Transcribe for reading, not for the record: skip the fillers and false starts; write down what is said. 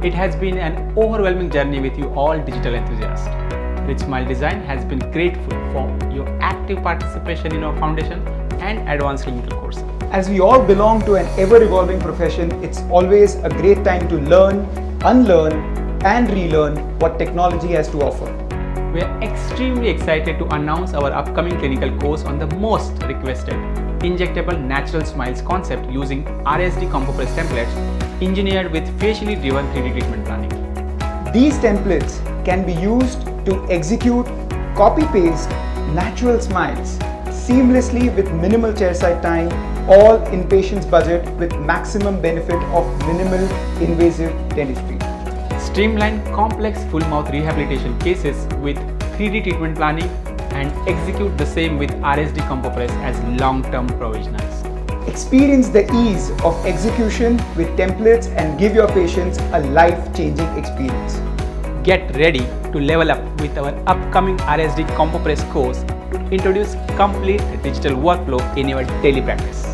It has been an overwhelming journey with you all digital enthusiasts. RSD has been grateful for your active participation in our foundation and advanced clinical course. As we all belong to an ever-evolving profession, it's always a great time to learn, unlearn, and relearn what technology has to offer. We are extremely excited to announce our upcoming clinical course on the most requested injectable natural smiles concept using RSD CompoPress templates engineered with facially driven 3D treatment planning. These templates can be used to execute, copy-paste natural smiles seamlessly with minimal chairside time, all in patient's budget with maximum benefit of minimal invasive dentistry. Streamline complex full mouth rehabilitation cases with 3D treatment planning and execute the same with RSD CompoPress as long-term provisionals. Experience the ease of execution with templates and give your patients a life-changing experience. Get ready to level up with our upcoming RSD CompoPress course to introduce complete digital workflow in your daily practice.